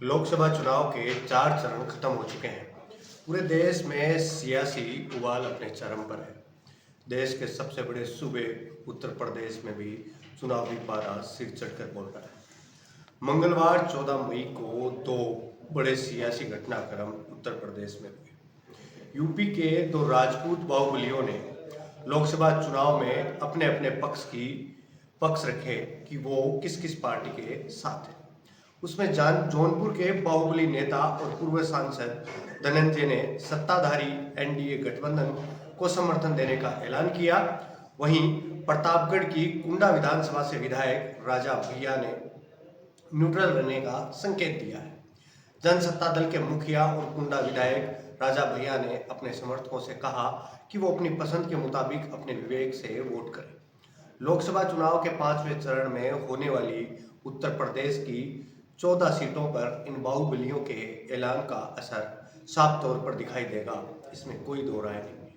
लोकसभा चुनाव के 4 चरण खत्म हो चुके हैं। पूरे देश में सियासी उबाल अपने चरम पर है। देश के सबसे बड़े सूबे उत्तर प्रदेश में भी चुनावी पारा सिर चढ़कर बोल रहा है। मंगलवार 14 मई को दो बड़े सियासी घटनाक्रम उत्तर प्रदेश में हुए। यूपी के दो राजपूत बाहुबलियों ने लोकसभा चुनाव में अपने अपने पक्ष रखे कि वो किस किस पार्टी के साथ हैं। उसमें जौनपुर के बाहुबली नेता और पूर्व सांसद धनंजय ने सत्ताधारी एनडीए गठबंधन को समर्थन देने का ऐलान किया। वहीं प्रतापगढ़ की कुंडा विधानसभा से विधायक राजा भैया ने न्यूट्रल रहने का संकेत दिया है। जनसत्ता दल के मुखिया और कुंडा विधायक राजा भैया ने अपने समर्थकों से कहा कि वो अपनी पसंद के मुताबिक अपने विवेक से वोट करें। लोकसभा चुनाव के 5वें चरण में होने वाली उत्तर प्रदेश की 14 सीटों पर इन बाहुबलियों के ऐलान का असर साफ तौर पर दिखाई देगा, इसमें कोई दो राय नहीं है।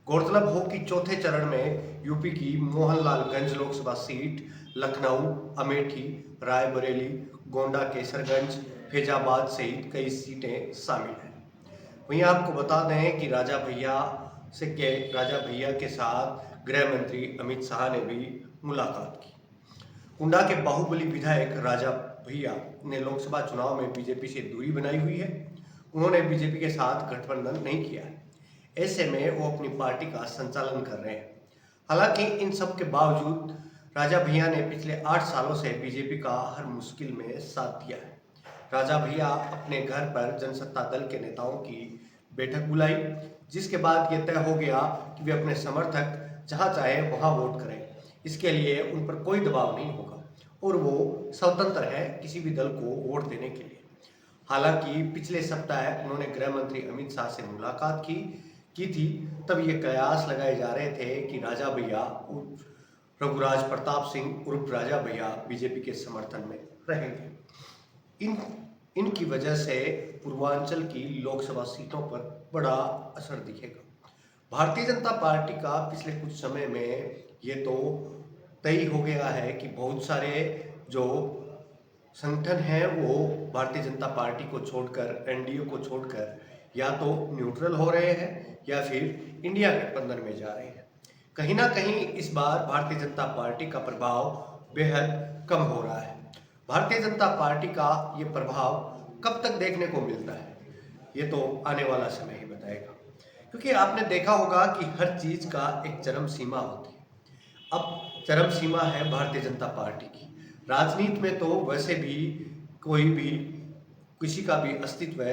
गौरतलब हो कि चौथे चरण में यूपी की मोहनलालगंज लोकसभा सीट, लखनऊ, अमेठी, रायबरेली, गोंडा, केसरगंज, फैजाबाद सहित कई सीटें शामिल हैं। वहीं आपको बता दें कि राजा भैया के साथ गृह मंत्री अमित शाह ने भी मुलाकात की। कुंडा के बाहुबली विधायक राजा भैया ने लोकसभा चुनाव में बीजेपी से दूरी बनाई हुई है। उन्होंने बीजेपी के साथ गठबंधन नहीं किया है। ऐसे में वो अपनी पार्टी का संचालन कर रहे हैं। हालांकि इन सब के बावजूद राजा भैया ने पिछले 8 सालों से बीजेपी का हर मुश्किल में साथ दिया है। राजा भैया अपने घर पर जनसत्ता दल के नेताओं की बैठक बुलाई, जिसके बाद ये तय हो गया कि वे अपने समर्थक जहां चाहे वहां वोट करें। इसके लिए उन पर कोई दबाव नहीं होगा और वो स्वतंत्र है किसी भी दल को वोट देने के लिए। हालांकि पिछले सप्ताह उन्होंने गृह मंत्री अमित शाह से मुलाकात की थी। तब ये कयास लगाए जा रहे थे कि राजा भैया उर्फ रघुराज प्रताप सिंह उर्फ राजा भैया बीजेपी के समर्थन में रहेंगे। इनकी वजह से पूर्वांचल की लोकसभा सीटों पर बड़ा असर दिखेगा। भारतीय जनता पार्टी का पिछले कुछ समय में ये तो तय हो गया है कि बहुत सारे जो संगठन हैं वो भारतीय जनता पार्टी को छोड़कर, एनडीए को छोड़कर या तो न्यूट्रल हो रहे हैं या फिर इंडिया गठबंधन में जा रहे हैं। कहीं ना कहीं इस बार भारतीय जनता पार्टी का प्रभाव बेहद कम हो रहा है। भारतीय जनता पार्टी का ये प्रभाव कब तक देखने को मिलता है, ये तो आने वाला समय ही बताएगा। क्योंकि आपने देखा होगा कि हर चीज का एक चरम सीमा होती है। अब चरम सीमा है भारतीय जनता पार्टी की। राजनीति में तो वैसे भी कोई भी किसी का भी अस्तित्व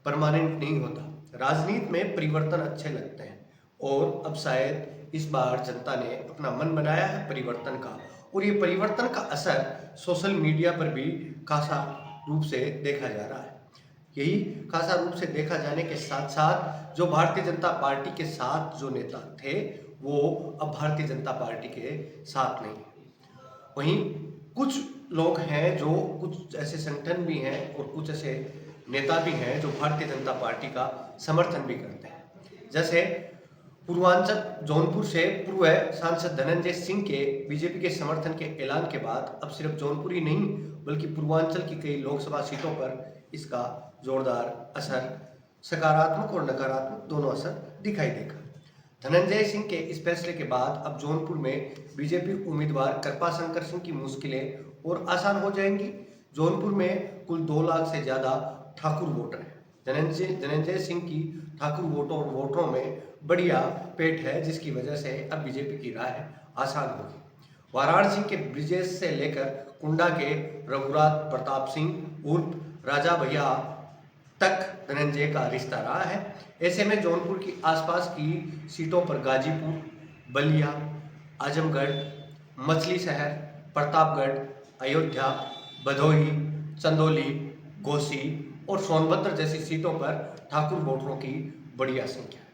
परमानेंट नहीं होता। राजनीति में परिवर्तन अच्छे लगते हैं और अब शायद इस बार जनता ने अपना मन बनाया है परिवर्तन का, और ये परिवर्तन का असर सोशल मीडिया पर भी खासा रूप से देखा जा रहा है। यही खासा रूप से देखा जाने के साथ साथ जो भारतीय जनता पार्टी के साथ जो नेता थे वो अब भारतीय जनता पार्टी के साथ नहीं है। वहीं कुछ लोग हैं, जो कुछ ऐसे संगठन भी हैं और कुछ ऐसे नेता भी हैं जो भारतीय जनता पार्टी का समर्थन भी करते हैं। जैसे पूर्वांचल जौनपुर से पूर्व सांसद धनंजय सिंह के बीजेपी के समर्थन के ऐलान के बाद अब सिर्फ जौनपुर ही नहीं बल्कि पूर्वांचल की कई लोकसभा सीटों पर इसका जोरदार असर, सकारात्मक और नकारात्मक दोनों असर दिखाई देगा। धनंजय सिंह के इस फैसले के बाद अब जौनपुर में बीजेपी उम्मीदवार कृपाशंकर सिंह की मुश्किलें और आसान हो जाएंगी। जौनपुर में कुल 2 लाख से ज्यादा ठाकुर वोटर हैं। धनंजय सिंह की ठाकुर वोटरों में बढ़िया पेट है, जिसकी वजह से अब बीजेपी की राह आसान होगी। वाराणसी के ब्रिजेश से लेकर कुंडा के रघुराज प्रताप सिंह उर्फ राजा भैया तक धनंजय का रिश्ता रहा है। ऐसे में जौनपुर की आसपास की सीटों पर गाजीपुर, बलिया, आजमगढ़, मछली शहर, प्रतापगढ़, अयोध्या, भदोही, चंदौली, घोसी और सोनभद्र जैसी सीटों पर ठाकुर वोटरों की बढ़िया संख्या है।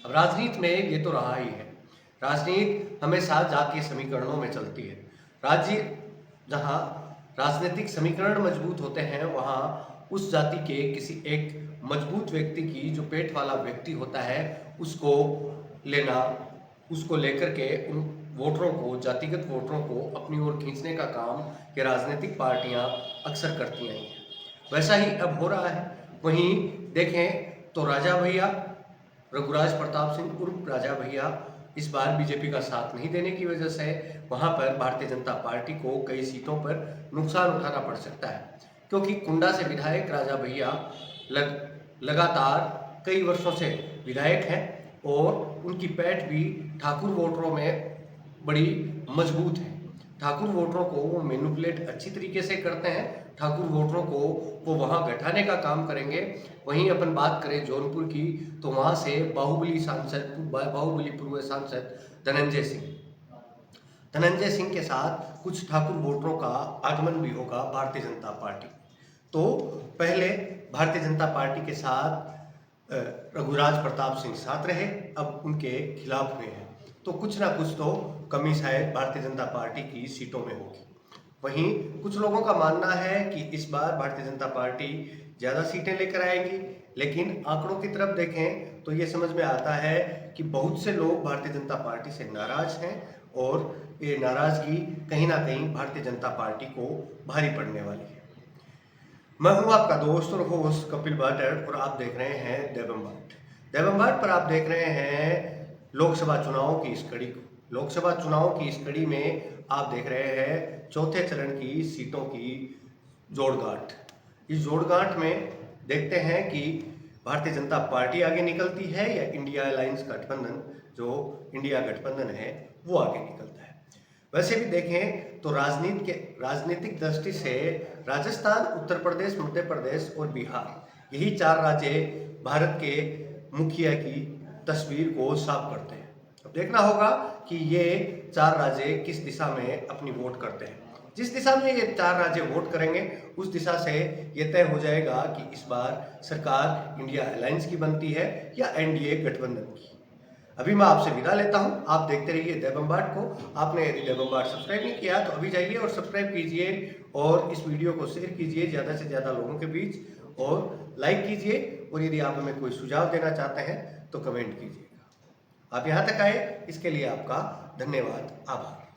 अब राजनीति में ये तो रहा ही है। राजनीति हमेशा जातीय समीकरणों में चलती है। राज्य जहाँ राजनीतिक समीकरण मजबूत होते हैं वहाँ उस जाति के किसी एक मजबूत व्यक्ति की, जो पेट वाला व्यक्ति होता है, उसको लेकर के उन वोटरों को, जातिगत वोटरों को अपनी ओर खींचने का काम ये राजनीतिक पार्टियां अक्सर करती आई हैं। वैसा ही अब हो रहा है। वहीं देखें तो राजा भैया रघुराज प्रताप सिंह उर्फ राजा भैया इस बार बीजेपी का साथ नहीं देने की वजह से वहां पर भारतीय जनता पार्टी को कई सीटों पर नुकसान उठाना पड़ सकता है, क्योंकि कुंडा से विधायक राजा भैया लगातार कई वर्षों से विधायक हैं और उनकी पैठ भी ठाकुर वोटरों में बड़ी मजबूत है। ठाकुर वोटरों को वो मैनिपुलेट अच्छी तरीके से करते हैं। ठाकुर वोटरों को वो वहाँ गठाने का काम करेंगे। वहीं अपन बात करें जौनपुर की, तो वहाँ से बाहुबली पूर्व सांसद धनंजय सिंह के साथ कुछ ठाकुर वोटरों का आगमन भी होगा भारतीय जनता पार्टी। तो पहले भारतीय जनता पार्टी के साथ रघुराज प्रताप सिंह साथ रहे, अब उनके खिलाफ हुए हैं, तो कुछ ना कुछ तो कमी शायद भारतीय जनता पार्टी की सीटों में होगी। वहीं कुछ लोगों का मानना है कि इस बार भारतीय जनता पार्टी ज़्यादा सीटें लेकर आएगी, लेकिन आंकड़ों की तरफ देखें तो ये समझ में आता है कि बहुत से लोग भारतीय जनता पार्टी से नाराज हैं और ये नाराजगी कहीं ना कहीं भारतीय जनता पार्टी को भारी पड़ने वाली है। मैं हूं आपका दोस्त और होस्ट कपिल भाटर और आप देख रहे हैं देवम बाट पर आप देख रहे हैं लोकसभा चुनावों की इस कड़ी को। लोकसभा चुनावों की इस कड़ी में आप देख रहे हैं चौथे चरण की सीटों की जोड़गांठ। इस जोड़गांठ में देखते हैं कि भारतीय जनता पार्टी आगे निकलती है या इंडिया अलायंस गठबंधन, जो इंडिया गठबंधन है, वो आगे निकलता है। वैसे भी देखें तो राजनीतिक दृष्टि से राजस्थान, उत्तर प्रदेश, मध्य प्रदेश और बिहार, यही 4 राज्य भारत के मुखिया की तस्वीर को साफ करते हैं। अब देखना होगा कि ये 4 राज्य किस दिशा में अपनी वोट करते हैं। जिस दिशा में ये 4 राज्य वोट करेंगे उस दिशा से ये तय हो जाएगा कि इस बार सरकार इंडिया अलायंस की बनती है या एनडीए गठबंधन की। अभी मैं आपसे विदा लेता हूं। आप देखते रहिए देवम बाट को। आपने यदि देवम बाट सब्सक्राइब नहीं किया तो अभी जाइए और सब्सक्राइब कीजिए और इस वीडियो को शेयर कीजिए ज़्यादा से ज़्यादा लोगों के बीच और लाइक कीजिए। और यदि आप हमें कोई सुझाव देना चाहते हैं तो कमेंट कीजिएगा। आप यहाँ तक आए इसके लिए आपका धन्यवाद, आभार।